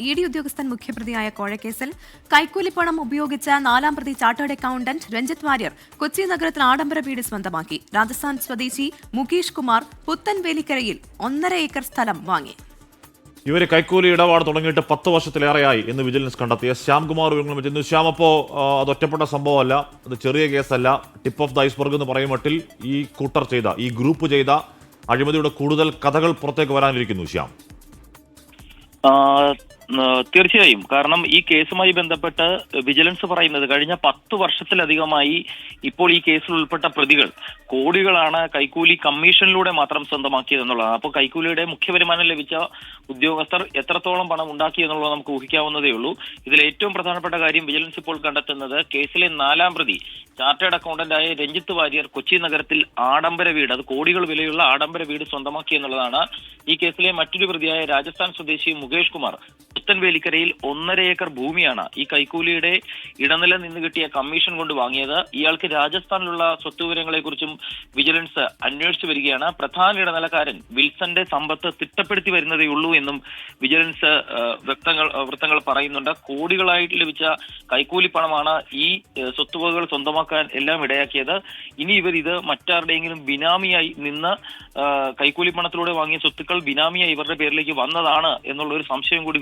E D ഉദ്യോഗസ്ഥൻ മുഖ്യപ്രതിയായ കോഴക്കേസിൽ കൈക്കൂലിപ്പണം ഉപയോഗിച്ച 4-ാം പ്രതി ചാർട്ടേഡ് അക്കൌണ്ടന്റ് രഞ്ജിത്ത് വാര്യർ കൊച്ചി നഗരത്തിൽ ആഡംബര വീട് സ്വന്തമാക്കി. രാജസ്ഥാൻ സ്വദേശി മുകേഷ് കുമാർ പുത്തൻവേലിക്കരയിൽ 1.5 ഏക്കർ സ്ഥലം വാങ്ങി. ഇവര് കൈക്കൂലി ഇടപാട് തുടങ്ങിയിട്ട് 10 വർഷത്തിലേറെയായി എന്ന് വിജിലൻസ് കണ്ടെത്തിയ ശ്യാംകുമാർ വിവരങ്ങൾ ശ്യാം, അപ്പോ അത് ഒറ്റപ്പെട്ട സംഭവമല്ല, അത് ചെറിയ കേസല്ല, ടിപ്പ് ഓഫ് ദ ഐസ്ബർഗ് എന്ന് പറയും മട്ടിൽ ഈ കൂട്ടർ ചെയ്ത, ഈ ഗ്രൂപ്പ് ചെയ്ത അഴിമതിയുടെ കൂടുതൽ കഥകൾ പുറത്തേക്ക് വരാനിരിക്കുന്നു. ശ്യാം, തീർച്ചയായും. കാരണം ഈ കേസുമായി ബന്ധപ്പെട്ട് വിജിലൻസ് പറയുന്നത് കഴിഞ്ഞ 10 വർഷത്തിലധികമായി ഇപ്പോൾ ഈ കേസിൽ ഉൾപ്പെട്ട പ്രതികൾ കോടികളാണ് കൈക്കൂലി കമ്മീഷനിലൂടെ മാത്രം സ്വന്തമാക്കിയതെന്നുള്ളതാണ്. അപ്പോൾ കൈക്കൂലിയുടെ മുഖ്യ വരുമാനം ലഭിച്ച ഉദ്യോഗസ്ഥർ എത്രത്തോളം പണം ഉണ്ടാക്കി എന്നുള്ളത് നമുക്ക് ഊഹിക്കാവുന്നതേ ഉള്ളൂ. ഇതിൽ ഏറ്റവും പ്രധാനപ്പെട്ട കാര്യം വിജിലൻസ് ഇപ്പോൾ കണ്ടെത്തുന്നത് കേസിലെ 4-ാം പ്രതി ചാർട്ടേഡ് അക്കൗണ്ടന്റായ രഞ്ജിത്ത് വാര്യർ കൊച്ചി നഗരത്തിൽ ആഡംബര വീട്, അത് കോടികൾ വിലയുള്ള ആഡംബര വീട് സ്വന്തമാക്കി എന്നുള്ളതാണ്. ഈ കേസിലെ മറ്റൊരു പ്രതിയായ രാജസ്ഥാൻ സ്വദേശി മുകേഷ് കുമാർ പുത്തൻവേലിക്കരയിൽ 1.5 ഏക്കർ ഭൂമിയാണ് ഈ കൈക്കൂലിയുടെ ഇടനില നിന്ന് കിട്ടിയ കമ്മീഷൻ കൊണ്ട് വാങ്ങിയത്. ഇയാൾക്ക് രാജസ്ഥാനിലുള്ള സ്വത്ത് വിവരങ്ങളെ കുറിച്ചും വിജിലൻസ് അന്വേഷിച്ചു വരികയാണ്. പ്രധാന ഇടനിലക്കാരൻ വിൽസന്റെ സമ്പത്ത് തിട്ടപ്പെടുത്തി വരുന്നതേ ഉള്ളൂ എന്നും വിജിലൻസ് വൃത്തങ്ങൾ പറയുന്നുണ്ട്. കോടികളായിട്ട് ലഭിച്ച കൈക്കൂലി പണമാണ് ഈ സ്വത്തുവകകൾ സ്വന്തമാക്കാൻ എല്ലാം ഇടയാക്കിയത്. ഇനി ഇവർ ഇത് മറ്റാരുടെയെങ്കിലും ബിനാമിയായി നിന്ന് കൈക്കൂലി പണത്തിലൂടെ വാങ്ങിയ സ്വത്തുക്കൾ ബിനാമിയായി ഇവരുടെ പേരിലേക്ക് വന്നതാണ് എന്നുള്ള ഒരു സംശയം കൂടി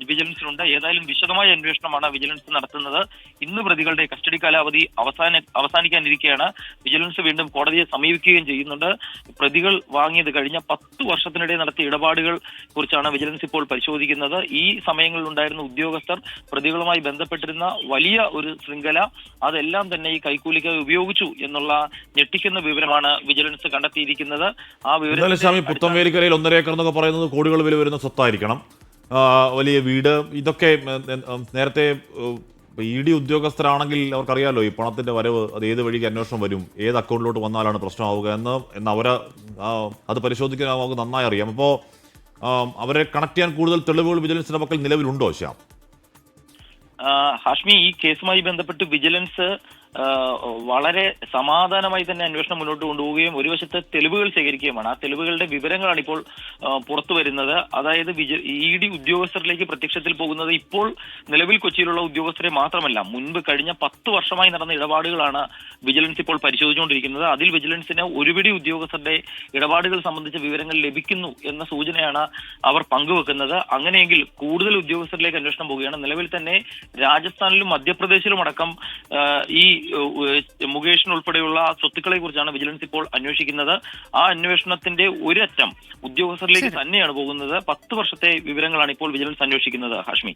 വിജിലൻസിനുണ്ട്. ഏതായാലും വിശദമായ അന്വേഷണമാണ് വിജിലൻസ് നടത്തുന്നത്. ഇന്ന് പ്രതികളുടെ കസ്റ്റഡി കാലാവധി അവസാനിക്കാനിരിക്കെയാണ് വിജിലൻസ് വീണ്ടും കോടതിയെ സമീപിക്കുകയും ചെയ്യുന്നുണ്ട്. പ്രതികൾ വാങ്ങിയത് കഴിഞ്ഞ 10 വർഷത്തിനിടെ നടത്തിയ ഇടപാടുകൾ കുറിച്ചാണ് വിജിലൻസ് ഇപ്പോൾ പരിശോധിക്കുന്നത്. ഈ സമയങ്ങളിൽ ഉണ്ടായിരുന്ന ഉദ്യോഗസ്ഥർ പ്രതികളുമായി ബന്ധപ്പെട്ടിരുന്ന വലിയ ഒരു ശൃംഖല, അതെല്ലാം തന്നെ ഈ കൈക്കൂലിക്കായി ഉപയോഗിച്ചു എന്നുള്ള ഞെട്ടിക്കുന്ന വിവരമാണ് വിജിലൻസ് കണ്ടെത്തിയിരിക്കുന്നത്. ആ വിവരം പുത്തൻവേലിക്കരയിൽ 1.5 ഏക്കർ എന്നൊക്കെ പറയുന്നത് കോടികൾ വില വരുന്ന സ്വത്തായിരിക്കണം, വലിയ വീട്. ഇതൊക്കെ നേരത്തെ ഇ ഡി ഉദ്യോഗസ്ഥരാണെങ്കിൽ അവർക്കറിയാലോ ഈ പണത്തിന്റെ വരവ്, അത് ഏത് വഴിക്ക് അന്വേഷണം വരും, ഏത് അക്കൗണ്ടിലോട്ട് വന്നാലാണ് പ്രശ്നമാവുക എന്ന് അവരെ അത് പരിശോധിക്കാൻ നമുക്ക് നന്നായി അറിയാം. അപ്പോൾ അവരെ കണക്ട് ചെയ്യാൻ കൂടുതൽ തെളിവുകൾ വിജിലൻസിന്റെ പക്കൽ നിലവിലുണ്ടോ ശ്യാം? ഹാഷ്മി, ഈ കേസുമായി ബന്ധപ്പെട്ട് വിജിലൻസ് വളരെ സമാധാനമായി തന്നെ അന്വേഷണം മുന്നോട്ട് കൊണ്ടുപോവുകയും ഒരു വശത്ത് തെളിവുകൾ ശേഖരിക്കുകയുമാണ്. ആ തെളിവുകളുടെ വിവരങ്ങളാണ് ഇപ്പോൾ പുറത്തു വരുന്നത്. അതായത് ഇ ഡി ഉദ്യോഗസ്ഥരിലേക്ക് പ്രത്യക്ഷത്തിൽ പോകുന്നത് ഇപ്പോൾ നിലവിൽ കൊച്ചിയിലുള്ള ഉദ്യോഗസ്ഥരെ മാത്രമല്ല, മുൻപ് കഴിഞ്ഞ 10 വർഷമായി നടന്ന ഇടപാടുകളാണ് വിജിലൻസ് ഇപ്പോൾ പരിശോധിച്ചുകൊണ്ടിരിക്കുന്നത്. അതിൽ വിജിലൻസിന് ഒരുപിടി ഉദ്യോഗസ്ഥരുടെ ഇടപാടുകൾ സംബന്ധിച്ച വിവരങ്ങൾ ലഭിക്കുന്നു എന്ന സൂചനയാണ് അവർ പങ്കുവെക്കുന്നത്. അങ്ങനെയെങ്കിൽ കൂടുതൽ ഉദ്യോഗസ്ഥരിലേക്ക് അന്വേഷണം പോവുകയാണ്. നിലവിൽ തന്നെ രാജസ്ഥാനിലും മധ്യപ്രദേശിലും അടക്കം ഈ മുകേഷിന് ഉൾപ്പെടെയുള്ള സ്വത്തുക്കളെ കുറിച്ചാണ് വിജിലൻസ് ഇപ്പോൾ അന്വേഷിക്കുന്നത്. ആ അന്വേഷണത്തിന്റെ ഒരറ്റം ഉദ്യോഗസ്ഥരിലേക്ക് തന്നെയാണ് പോകുന്നത്. 10 വർഷത്തെ വിവരങ്ങളാണ് ഇപ്പോൾ വിജിലൻസ് അന്വേഷിക്കുന്നത്. ഹാഷ്മി,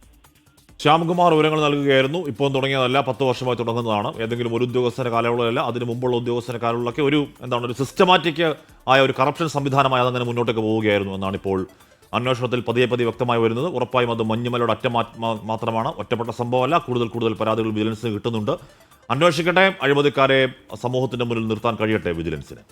ശ്യാംകുമാർ വിവരങ്ങൾ നൽകുകയായിരുന്നു. ഇപ്പോൾ തുടങ്ങിയതല്ല, 10 വർഷമായി തുടങ്ങുന്നതാണ്. ഏതെങ്കിലും ഒരു ഉദ്യോഗസ്ഥന്റെ കാലയളവിലല്ല, അതിന് മുമ്പുള്ള ഉദ്യോഗസ്ഥന്റെ കാലങ്ങളിലൊക്കെ ഒരു സിസ്റ്റമാറ്റിക് ആയ ഒരു കറപ്ഷൻ സംവിധാനമായി അതങ്ങനെ മുന്നോട്ടേക്ക് പോവുകയായിരുന്നു എന്നാണ് ഇപ്പോൾ അന്വേഷണത്തിൽ പതിയെ വ്യക്തമായി വരുന്നത്. ഉറപ്പായും അത് മഞ്ഞുമലയുടെ അറ്റം മാത്രമാണ്, ഒറ്റപ്പെട്ട സംഭവമല്ല. കൂടുതൽ പരാതികൾ വിജിലൻസിന് കിട്ടുന്നുണ്ട്. അന്വേഷിക്കട്ടെ, അഴിമതിക്കാരെ സമൂഹത്തിന്റെ മുന്നിൽ നിർത്താൻ കഴിയട്ടെ വിജിലൻസിന്.